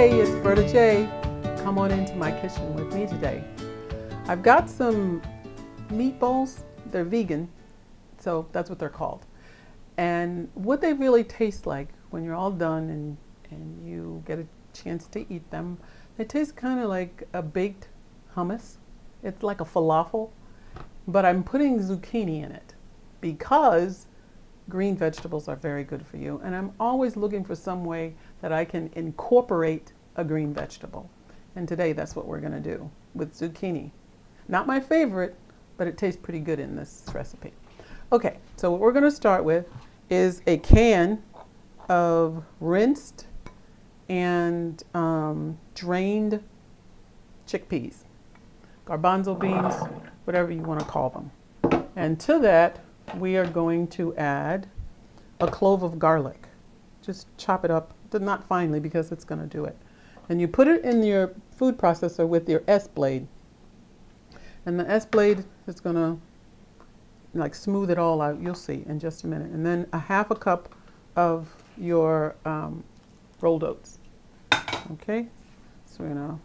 Hey, it's Berta J. Come on into my kitchen with me today. I've got some meatballs. They're vegan, so that's what they're called. And what they really taste like when you're all done and you get a chance to eat them, they taste kind of like a baked hummus. It's like a falafel, but I'm putting zucchini in it because green vegetables are very good for you, and I'm always looking for some way that I can incorporate a green vegetable. And today that's what we're going to do with zucchini. Not my favorite, but it tastes pretty good in this recipe. Okay, so what we're going to start with is a can of rinsed and drained chickpeas, garbanzo beans, whatever you want to call them. And to that, we are going to add a clove of garlic. Just chop it up, not finely because it's going to do it. And you put it in your food processor with your S-blade. And the S-blade is going to like smooth it all out. You'll see in just a minute. And then a half a cup of your rolled oats. Okay, so we're going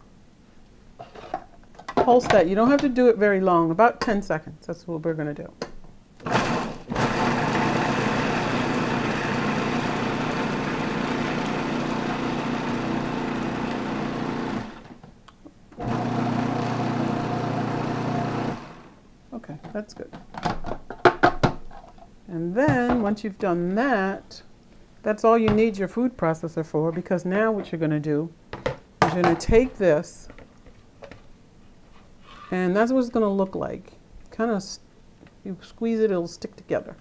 to pulse that. You don't have to do it very long, about 10 seconds. That's what we're going to do. Okay, that's good. And then once you've done that, that's all you need your food processor for, because now what you're going to do is you're going to take this, and that's what it's going to look like. Kind of, you squeeze it, it'll stick together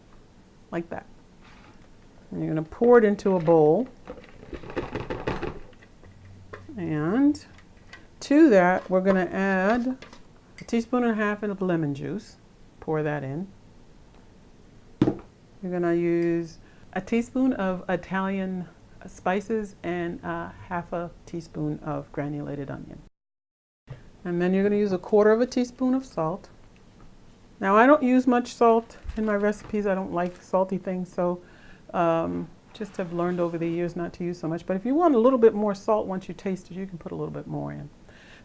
like that. And you're going to pour it into a bowl. And to that, we're going to add a teaspoon and a half of lemon juice. Pour that in. You're going to use a teaspoon of Italian spices and half a teaspoon of granulated onion. And then you're going to use a quarter of a teaspoon of salt. Now, I don't use much salt in my recipes. I don't like salty things, so just have learned over the years not to use so much. But if you want a little bit more salt once you taste it, you can put a little bit more in.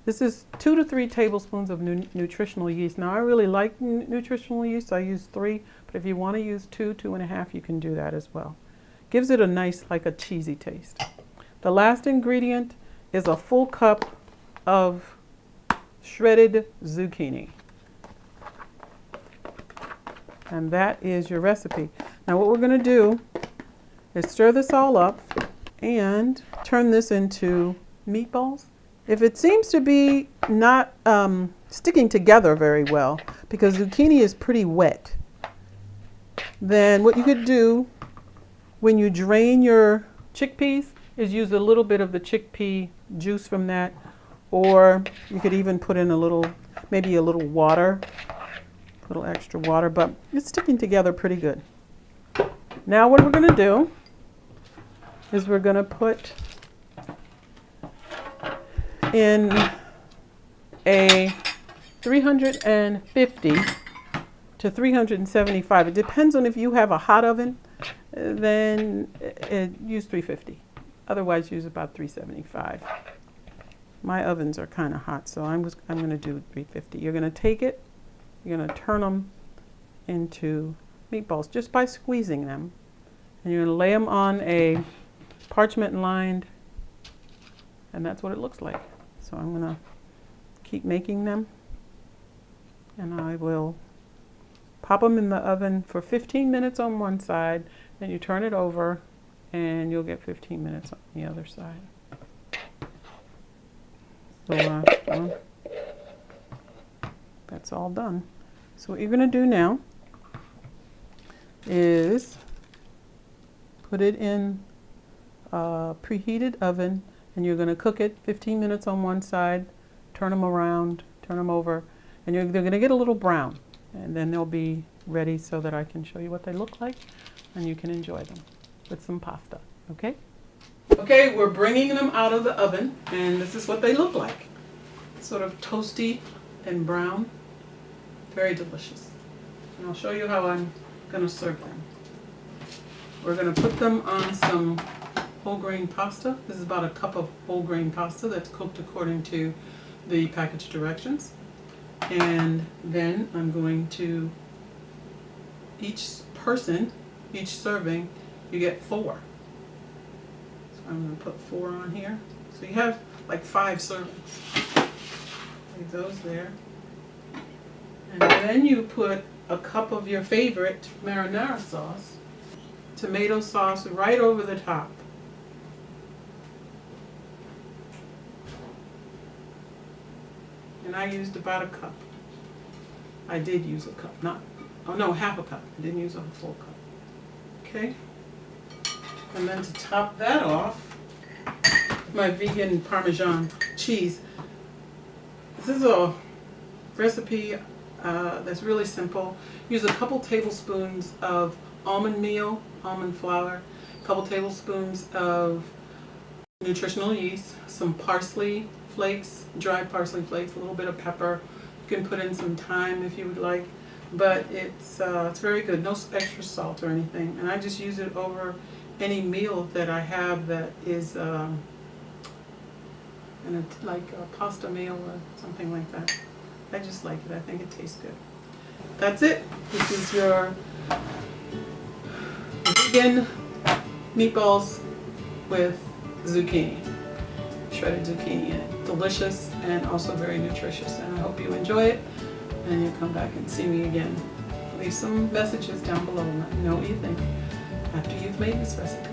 This is 2 to 3 tablespoons of nutritional yeast. Now, I really like nutritional yeast. So I use 3, but if you want to use 2, 2.5, you can do that as well. Gives it a nice, like a cheesy taste. The last ingredient is a full cup of shredded zucchini. And that is your recipe. Now, what we're going to do is stir this all up and turn this into meatballs. If it seems to be not sticking together very well, because zucchini is pretty wet, then what you could do when you drain your chickpeas is use a little bit of the chickpea juice from that, or you could even put in a little, maybe a little water, a little extra water, but it's sticking together pretty good. Now what we're going to do is we're going to put in a 350 to 375. It depends on if you have a hot oven, then use 350. Otherwise, use about 375. My ovens are kind of hot, so I'm going to do 350. You're going to take it, you're going to turn them into meatballs just by squeezing them. And you're going to lay them on a parchment lined, and that's what it looks like. So I'm going to keep making them, and I will pop them in the oven for 15 minutes on one side, then you turn it over and you'll get 15 minutes on the other side. So well, that's all done. So what you're going to do now is put it in a preheated oven, and you're going to cook it 15 minutes on one side, turn them around, turn them over, and they're going to get a little brown, and then they'll be ready so that I can show you what they look like, and you can enjoy them with some pasta, okay? Okay, we're bringing them out of the oven, and this is what they look like. Sort of toasty and brown, very delicious. And I'll show you how I'm going to serve them. We're going to put them on some whole grain pasta. This is about a cup of whole grain pasta that's cooked according to the package directions. And then I'm going to, each person, each serving, you get 4. So I'm going to put 4 on here. So you have like 5 servings. Leave those there. And then you put a cup of your favorite marinara sauce, tomato sauce, right over the top. And I used about a cup. I did use a cup, half a cup. I didn't use a full cup. Okay? And then to top that off, my vegan Parmesan cheese. This is a recipe that's really simple. Use a couple tablespoons of almond meal, almond flour, a couple tablespoons of nutritional yeast, some parsley flakes, dried parsley flakes, a little bit of pepper. You can put in some thyme if you would like, but it's very good. No extra salt or anything, and I just use it over any meal that I have that is like a pasta meal or something like that. I just like it. I think it tastes good. That's it. This is your vegan meatballs with zucchini, shredded zucchini in it. Delicious and also very nutritious, and I hope you enjoy it and you come back and see me again. Leave some messages down below and let me know what you think after you've made this recipe.